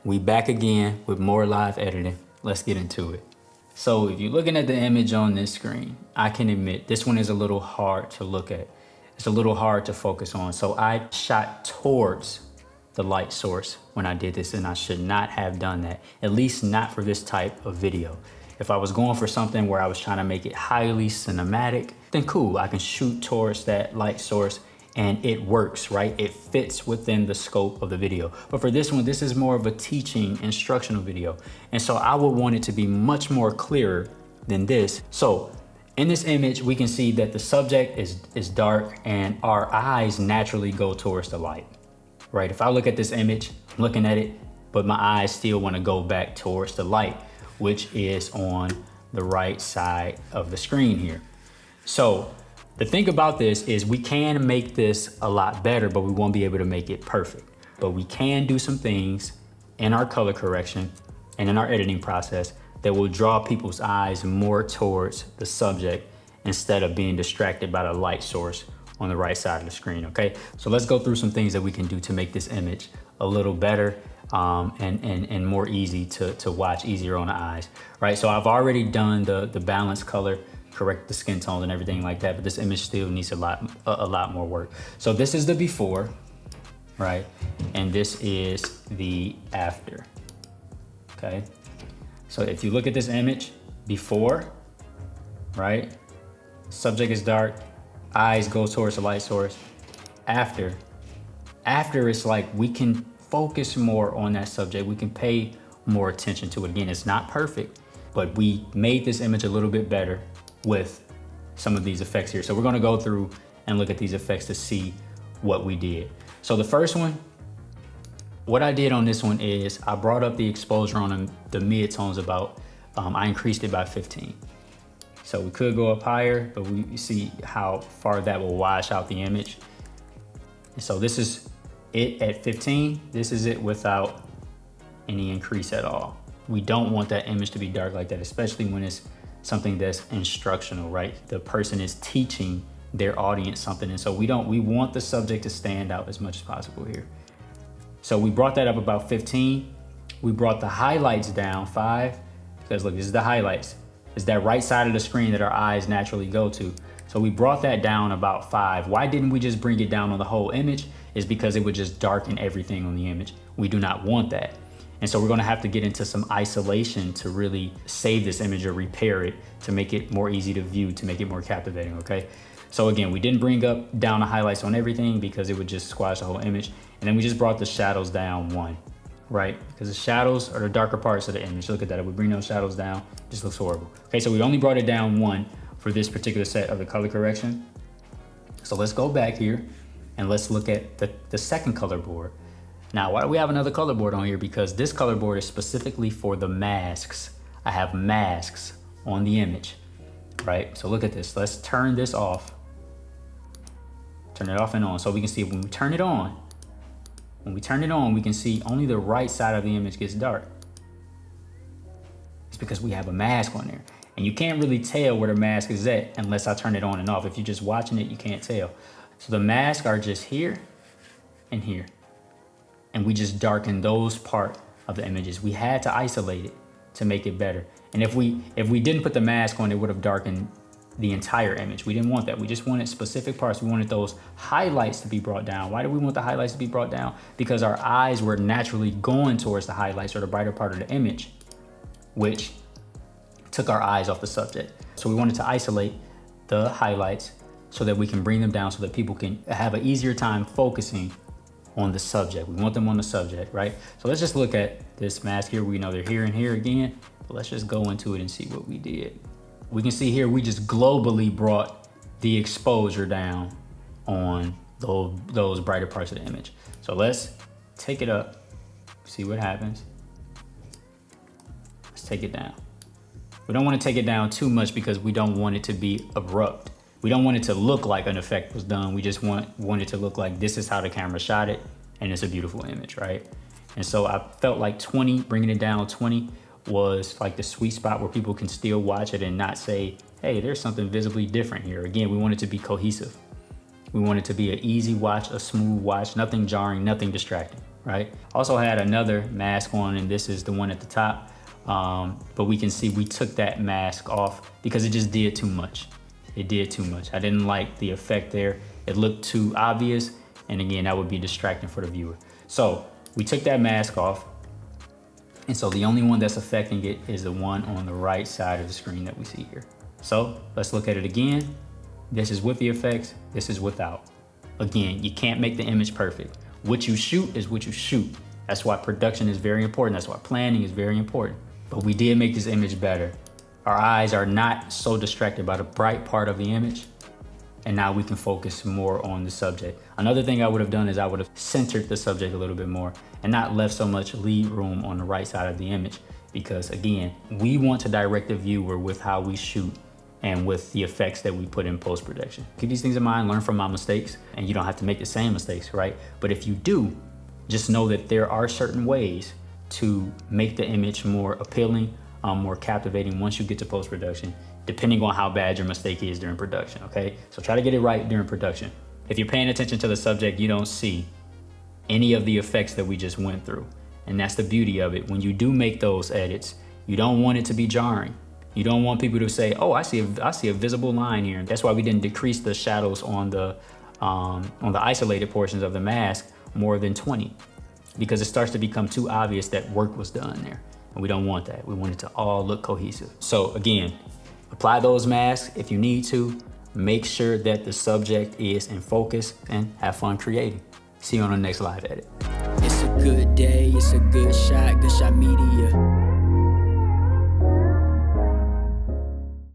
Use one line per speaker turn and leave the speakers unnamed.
We back again with more live editing. Let's get into it. So if you're looking at the image on this screen, I can admit this one is a little hard to look at. It's a little hard to focus on. So I shot towards the light source when I did this, and I should not have done that, at least not for this type of video. If I was going for something where I was trying to make it highly cinematic, then cool, I can shoot towards that light source and it works, right? It fits within the scope of the video. But for this one, this is more of a teaching, instructional video. And so I would want it to be much more clearer than this. So in this image, we can see that the subject is dark and our eyes naturally go towards the light, right? If I look at this image, I'm looking at it, but my eyes still want to go back towards the light, which is on the right side of the screen here. So the thing about this is we can make this a lot better, but we won't be able to make it perfect. But we can do some things in our color correction and in our editing process that will draw people's eyes more towards the subject instead of being distracted by the light source on the right side of the screen, okay? So let's go through some things that we can do to make this image a little better and more easy to watch, easier on the eyes, right? So I've already done the balance color, correct the skin tones and everything like that, but this image still needs a lot more work. So this is the before, right? And this is the after, okay? So if you look at this image, before, right? Subject is dark, eyes go towards the light source. After it's like we can focus more on that subject. We can pay more attention to it. Again, it's not perfect, but we made this image a little bit better with some of these effects here. So we're gonna go through and look at these effects to see what we did. So the first one, what I did on this one is I brought up the exposure on the mid-tones about, I increased it by 15. So we could go up higher, but we see how far that will wash out the image. And so this is it at 15. This is it without any increase at all. We don't want that image to be dark like that, especially when it's something that's instructional, right? The person is teaching their audience something. And so we want the subject to stand out as much as possible here. So we brought that up about 15. We brought the highlights down 5, because look, this is the highlights. It's that right side of the screen that our eyes naturally go to. So we brought that down about 5. Why didn't we just bring it down on the whole image? Is because it would just darken everything on the image. We do not want that. And so we're gonna have to get into some isolation to really save this image or repair it, to make it more easy to view, to make it more captivating, okay? So again, we didn't bring down the highlights on everything because it would just squash the whole image. And then we just brought the shadows down 1, right? Because the shadows are the darker parts of the image. Look at that, if we bring those shadows down, it just looks horrible. Okay, so we only brought it down 1 for this particular set of the color correction. So let's go back here and let's look at the second color board. Now, why do we have another color board on here? Because this color board is specifically for the masks. I have masks on the image, right? So look at this. Let's turn this off. Turn it off and on. So we can see when we turn it on, we can see only the right side of the image gets dark. It's because we have a mask on there. And you can't really tell where the mask is at unless I turn it on and off. If you're just watching it, you can't tell. So the masks are just here and here. And we just darken those part of the images. We had to isolate it to make it better. And if we didn't put the mask on, it would have darkened the entire image. We didn't want that. We just wanted specific parts. We wanted those highlights to be brought down. Why do we want the highlights to be brought down? Because our eyes were naturally going towards the highlights or the brighter part of the image, which took our eyes off the subject. So we wanted to isolate the highlights so that we can bring them down so that people can have an easier time focusing on the subject. We want them on the subject, right? So let's just look at this mask here. We know they're here and here again, but let's just go into it and see what we did. We can see here, we just globally brought the exposure down on those brighter parts of the image. So let's take it up, see what happens. Let's take it down. We don't want to take it down too much because we don't want it to be abrupt. We don't want it to look like an effect was done. We just want it to look like this is how the camera shot it, and it's a beautiful image, right? And so I felt like 20, bringing it down 20 was like the sweet spot where people can still watch it and not say, hey, there's something visibly different here. Again, we want it to be cohesive. We want it to be an easy watch, a smooth watch, nothing jarring, nothing distracting, right? Also had another mask on, and this is the one at the top. But we can see we took that mask off because it just did too much. It did too much. I didn't like the effect there. It looked too obvious. And again, that would be distracting for the viewer. So we took that mask off. And so the only one that's affecting it is the one on the right side of the screen that we see here. So let's look at it again. This is with the effects, this is without. Again, you can't make the image perfect. What you shoot is what you shoot. That's why production is very important. That's why planning is very important. But we did make this image better. Our eyes are not so distracted by the bright part of the image. And now we can focus more on the subject. Another thing I would have done is I would have centered the subject a little bit more and not left so much lead room on the right side of the image. Because again, we want to direct the viewer with how we shoot and with the effects that we put in post-production. Keep these things in mind, learn from my mistakes, and you don't have to make the same mistakes, right? But if you do, just know that there are certain ways to make the image more appealing, more captivating once you get to post-production, depending on how bad your mistake is during production, okay? So try to get it right during production. If you're paying attention to the subject, you don't see any of the effects that we just went through. And that's the beauty of it. When you do make those edits, you don't want it to be jarring. You don't want people to say, oh, I see a visible line here. That's why we didn't decrease the shadows on the isolated portions of the mask more than 20, because it starts to become too obvious that work was done there. And we don't want that. We want it to all look cohesive. So again, apply those masks if you need to. Make sure that the subject is in focus and have fun creating. See you on the next live edit.
It's a good day, it's a good shot media.